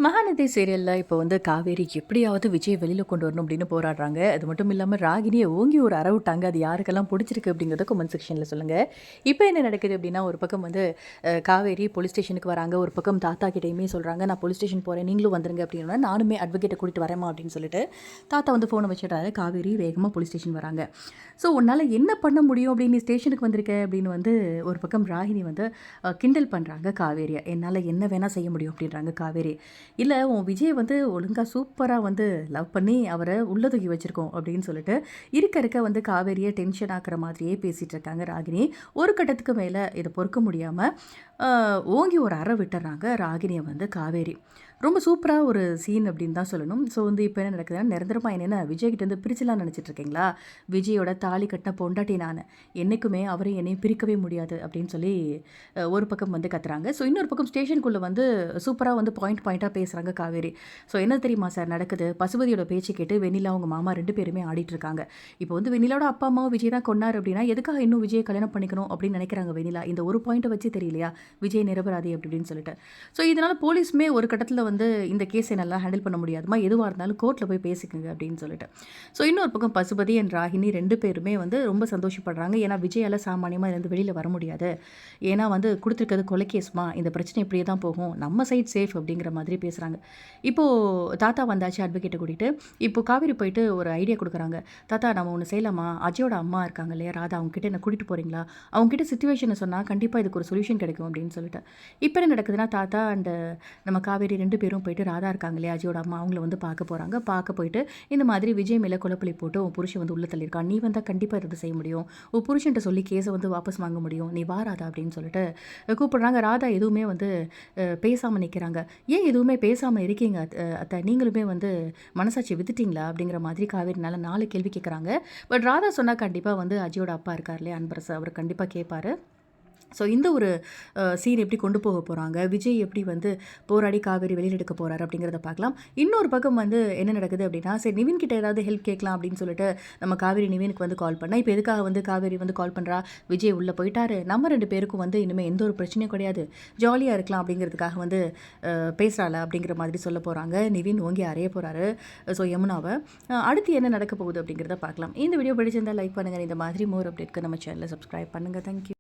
மகாநதி சீரியலில் இப்போ வந்து காவேரி எப்படியாவது விஜய் வெளியில் கொண்டு வரணும் அப்படின்னு போராடுறாங்க. அது மட்டும் இல்லாமல் ராகினியை ஓங்கி ஒரு அற விட்டாங்க. அது யாருக்கெல்லாம் பிடிச்சிருக்கு அப்படிங்கிறத கமெண்ட் செக்ஷனில் சொல்லுங்கள். இப்போ என்ன நடக்குது அப்படின்னா, ஒரு பக்கம் வந்து காவேரி போலீஸ் ஸ்டேஷனுக்கு வராங்க. ஒரு பக்கம் தாத்தா கிட்டேயுமே சொல்கிறாங்க, நான் போலீஸ் ஸ்டேஷன் போகிறேன், நீங்களும் வந்துருங்க அப்படின்னா நானுமே அட்வொகேட்டை கூட்டிகிட்டு வரேமா அப்படின்னு சொல்லிட்டு தாத்தா வந்து ஃபோனை வச்சுட்டாரு. காவேரி வேகமாக போலீஸ் ஸ்டேஷன் வராங்க. ஸோ உன்னால் என்ன பண்ண முடியும் அப்படின்னு நீ ஸ்டேஷனுக்கு வந்திருக்க அப்படின்னு வந்து ஒரு பக்கம் ராகினி வந்து கிண்டல் பண்ணுறாங்க காவேரியை. என்னால் என்ன வேணால் செய்ய முடியும் அப்படின்றாங்க காவேரி. இல்லை உன் விஜய் வந்து ஒழுங்காக சூப்பராக வந்து லவ் பண்ணி அவரை உள்ள தூக்கி வச்சுருக்கோம் அப்படின்னு சொல்லிட்டு இருக்க வந்து காவேரியை டென்ஷன் ஆக்குற மாதிரியே பேசிகிட்டு இருக்காங்க ராகினி. ஒரு கட்டத்துக்கு மேலே இதை பொறுக்க முடியாமல் ஓங்கி ஒரு அறை விட்டுறாங்க ராகினியை வந்து காவேரி. ரொம்ப சூப்பராக ஒரு சீன் அப்படின்னு தான் சொல்லணும். ஸோ வந்து இப்போ என்ன நடக்குதுன்னா, நிரந்தரமாக என்னென்ன விஜய்கிட்டேருந்து பிரிச்சலாம்னு நினச்சிட்டு இருக்கீங்களா? விஜயோட தாலி கட்டின பொண்டாட்டி நான், என்றைக்குமே அவரை என்னையும் பிரிக்கவே முடியாது அப்படின்னு சொல்லி ஒரு பக்கம் வந்து கத்துறாங்க. ஸோ இன்னொரு பக்கம் ஸ்டேஷனுக்குள்ளே வந்து சூப்பராக வந்து பாயிண்ட்டாக பேசுகிறாங்க காவேரி. ஸோ என்ன தெரியுமா சார் நடக்குது, பசுபதியோட பேச்சு கேட்டு வெண்ணிலா அவங்க மாமா 2 பேருமே ஆடிட்டுருக்காங்க. இப்போ வந்து வெண்ணிலாவோட அப்பா அம்மாவும் விஜய் தான் கொண்டார் அப்படின்னா எதுக்காக இன்னும் விஜய் கல்யாணம் பண்ணிக்கணும் அப்படின்னு நினைக்கிறாங்க வெண்ணிலா. இந்த ஒரு பாயிண்ட்டை வச்சு தெரியலையா விஜய் நிரபராதி அப்படின்னு சொல்லிட்டு. ஸோ இதனால் போலீஸுமே ஒரு கட்டத்தில் வந்து இந்த கேஸை நல்லா ஹேண்டில் பண்ண முடியாதுமா, எதுவாக இருந்தாலும் கோர்ட்டில் போய் பேசிக்கோங்க அப்படின்னு சொல்லிட்டு. ஸோ இன்னொரு பக்கம் பசுபதி அண்ட் ராகினி 2 பேருமே வந்து ரொம்ப சந்தோஷப்படுறாங்க. ஏன்னா விஜயால் சாமானியமாக இருந்து வெளியில் வர முடியாது. ஏன்னா வந்து கொடுத்துருக்கிறது கொலை கேஸ்மா, இந்த பிரச்சனை இப்படியே தான் போகும், நம்ம சைட் சேஃப் அப்படிங்கிற மாதிரி பேசுகிறாங்க. இப்போது தாத்தா வந்தாச்சு அட்வொகேட்டை கூட்டிகிட்டு. இப்போ காவேரி போயிட்டு ஒரு ஐடியா கொடுக்குறாங்க. தாத்தா நம்ம ஒன்று செய்யலாமா, அஜயோட அம்மா இருக்காங்க இல்லையா ராதா, அவங்ககிட்ட என்ன கூட்டிகிட்டு போகிறீங்களா, அவங்ககிட்ட சுச்சுவேஷனை சொன்னால் கண்டிப்பாக இதுக்கு ஒரு சொல்யூஷன் கிடைக்கும் அப்படின்னு சொல்லிட்டு. இப்போ என்ன நடக்குதுன்னா, தாத்தா அண்ட் நம்ம காவேரி 2 பேரும் போயிட்டு ராதா இருக்காங்க இல்லையா அஜயோட அம்மா, அவங்கள வந்து பார்க்க போகிறாங்க. பார்க்க போயிட்டு இந்த மாதிரி விஜய் மேலே கொலைப்பழி போட்டு உன் புருஷன் வந்து உள்ள தள்ளியிருக்கான், நீ வந்தால் கண்டிப்பாக இதை செய்ய முடியும், உன் புருஷன்ட்ட சொல்லி கேஸை வந்து வாபஸ் வாங்க முடியும், நீ வா ராதா அப்படின்னு சொல்லிட்டு கூப்பிடுறாங்க. ராதா எதுவுமே வந்து பேசாமல் நிற்கிறாங்க. ஏன் எதுவுமே பேசாமல் இருக்கீங்க அத்தை, நீங்களுமே வந்து மனசாட்சி வித்துட்டிங்களா அப்படிங்கிற மாதிரி காவேரினால 4 கேள்வி கேட்குறாங்க. பட் ராதா சொன்னால் கண்டிப்பாக வந்து அஜயோட அப்பா இருக்கார் இல்லையா அன்பரசு, அவர் கண்டிப்பாக கேட்பார். ஸோ இந்த ஒரு சீன் எப்படி கொண்டு போக போகிறாங்க, விஜய் எப்படி வந்து போராடி காவேரி வெளியில் எடுக்க போகிறாரு அப்படிங்கிறத பார்க்கலாம். இன்னொரு பக்கம் வந்து என்ன நடக்குது அப்படின்னா, சரி நிவின் கிட்ட ஏதாவது ஹெல்ப் கேட்கலாம் அப்படின்னு சொல்லிட்டு நம்ம காவேரி நிவினுக்கு வந்து கால் பண்ணால், இப்போ எதுக்காக வந்து காவேரி வந்து கால் பண்ணுறா, விஜய் உள்ளே போயிட்டாரு, நம்ம 2 பேருக்கும் வந்து இனிமேல் எந்த ஒரு பிரச்சனையும் கிடையாது, ஜாலியாக இருக்கலாம் அப்படிங்கிறதுக்காக வந்து பேசுகிறாள் அப்படிங்கிற மாதிரி சொல்ல போகிறாங்க. நிவின் ஓங்கி அறைய போகிறாரு ஸோ யமுனாவை. அடுத்து என்ன நடக்க போகுது அப்படிங்கிறத பார்க்கலாம். இந்த வீடியோ பிடிச்சிருந்தால் லைக் பண்ணுங்கள். இந்த மாதிரி மோர் அப்டேட்க்கு நம்ம சேனலை சப்ஸ்கிரைப் பண்ணுங்கள். தேங்க்யூ.